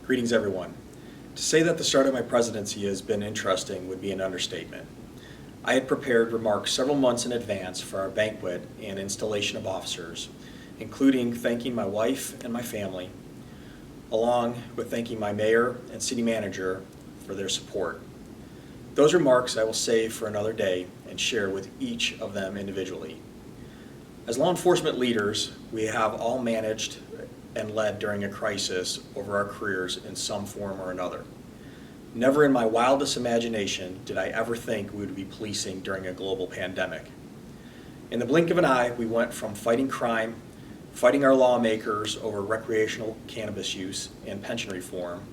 Greetings, everyone. To say that the start of my presidency has been interesting would be an understatement. I had prepared remarks several months in advance for our banquet and installation of officers, including thanking my wife and my family, along with thanking my mayor and city manager for their support. Those remarks I will save for another day and share with each of them individually. As law enforcement leaders, we have all managed and led during a crisis over our careers in some form or another. Never in my wildest imagination did I ever think we would be policing during a global pandemic. In the blink of an eye, we went from fighting crime, fighting our lawmakers over recreational cannabis use and pension reform,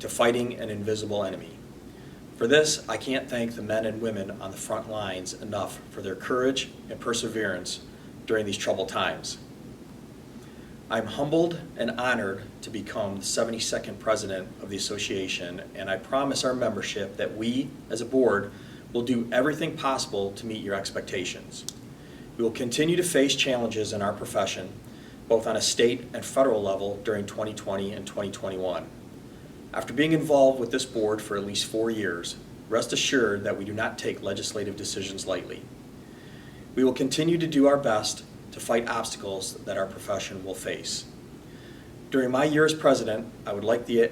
to fighting an invisible enemy. For this, I can't thank the men and women on the front lines enough for their courage and perseverance during these troubled times. I'm humbled and honored to become the 72nd president of the association, and I promise our membership that we, as a board, will do everything possible to meet your expectations. We will continue to face challenges in our profession, both on a state and federal level during 2020 and 2021. After being involved with this board for at least 4 years, rest assured that we do not take legislative decisions lightly. We will continue to do our best to fight obstacles that our profession will face. During my year as president, I would like the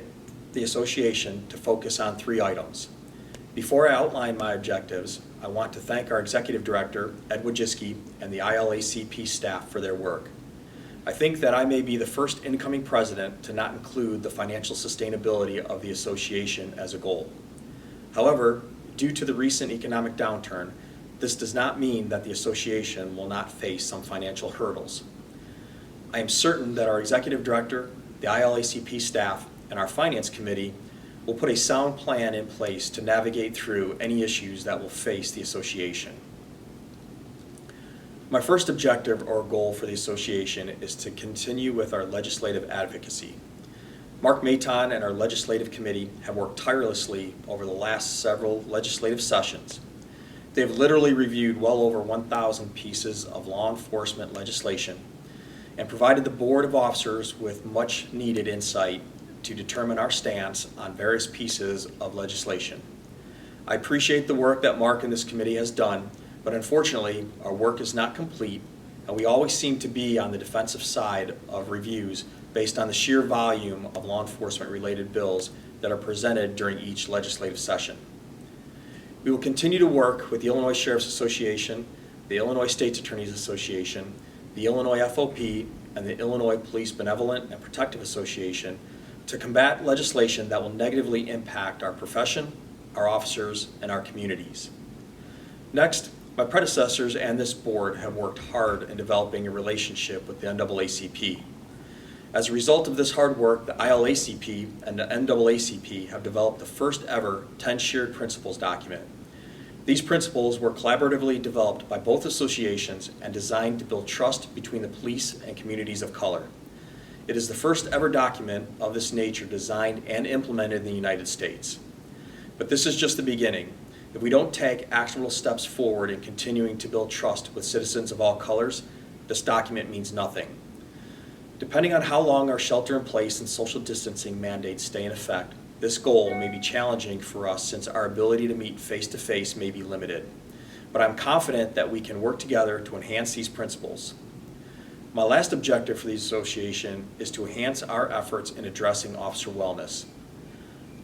association to focus on 3 items. Before I outline my objectives, I want to thank our executive director, Ed Wojcicki, and the ILACP staff for their work. I think that I may be the first incoming president to not include the financial sustainability of the association as a goal. However, due to the recent economic downturn, this does not mean that the association will not face some financial hurdles. I am certain that our executive director, the ILACP staff, and our finance committee will put a sound plan in place to navigate through any issues that will face the association. My first objective or goal for the association is to continue with our legislative advocacy. Mark Maton and our legislative committee have worked tirelessly over the last several legislative sessions. They have literally reviewed well over 1,000 pieces of law enforcement legislation and provided the Board of Officers with much needed insight to determine our stance on various pieces of legislation. I appreciate the work that Mark and this committee has done, but unfortunately, our work is not complete, and we always seem to be on the defensive side of reviews based on the sheer volume of law enforcement-related bills that are presented during each legislative session. We will continue to work with the Illinois Sheriff's Association, the Illinois State's Attorneys Association, the Illinois FOP, and the Illinois Police Benevolent and Protective Association to combat legislation that will negatively impact our profession, our officers, and our communities. Next, my predecessors and this board have worked hard in developing a relationship with the NAACP. As a result of this hard work, the ILACP and the NAACP have developed the first ever 10 shared principles document. These principles were collaboratively developed by both associations and designed to build trust between the police and communities of color. It is the first ever document of this nature designed and implemented in the United States. But this is just the beginning. If we don't take actionable steps forward in continuing to build trust with citizens of all colors, this document means nothing. Depending on how long our shelter-in-place and social distancing mandates stay in effect, this goal may be challenging for us since our ability to meet face-to-face may be limited. But I'm confident that we can work together to enhance these principles. My last objective for the association is to enhance our efforts in addressing officer wellness.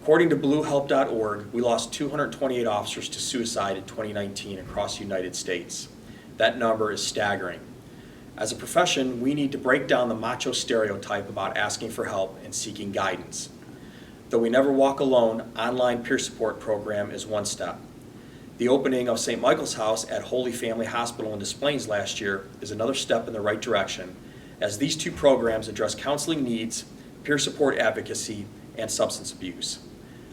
According to BlueHelp.org, we lost 228 officers to suicide in 2019 across the United States. That number is staggering. As a profession, we need to break down the macho stereotype about asking for help and seeking guidance. Though we never walk alone, online peer support program is one step. The opening of St. Michael's House at Holy Family Hospital in Des Plaines last year is another step in the right direction, as these 2 programs address counseling needs, peer support advocacy, and substance abuse.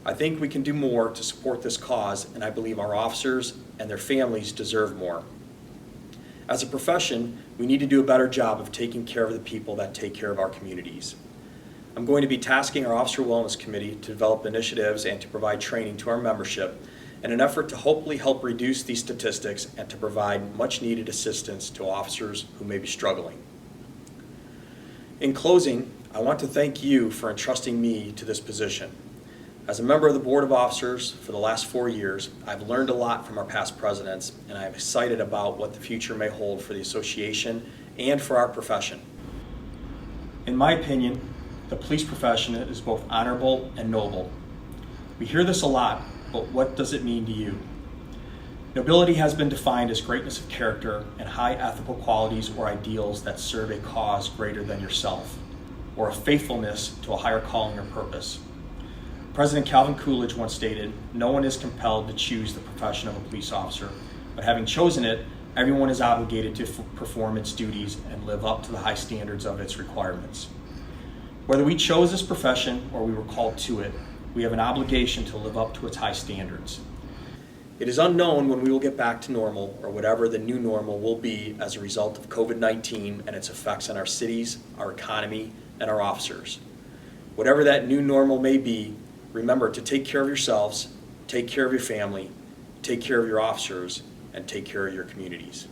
I think we can do more to support this cause, and I believe our officers and their families deserve more. As a profession, we need to do a better job of taking care of the people that take care of our communities. I'm going to be tasking our Officer Wellness Committee to develop initiatives and to provide training to our membership in an effort to hopefully help reduce these statistics and to provide much needed assistance to officers who may be struggling. In closing, I want to thank you for entrusting me to this position. As a member of the Board of Officers for the last 4 years, I've learned a lot from our past presidents, and I'm excited about what the future may hold for the association and for our profession. In my opinion, the police profession is both honorable and noble. We hear this a lot, but what does it mean to you? Nobility has been defined as greatness of character and high ethical qualities or ideals that serve a cause greater than yourself, or a faithfulness to a higher calling or purpose. President Calvin Coolidge once stated, "No one is compelled to choose the profession of a police officer, but having chosen it, everyone is obligated to perform its duties and live up to the high standards of its requirements." Whether we chose this profession or we were called to it, we have an obligation to live up to its high standards. It is unknown when we will get back to normal, or whatever the new normal will be as a result of COVID-19 and its effects on our cities, our economy, and our officers. Whatever that new normal may be, remember to take care of yourselves, take care of your family, take care of your officers, and take care of your communities.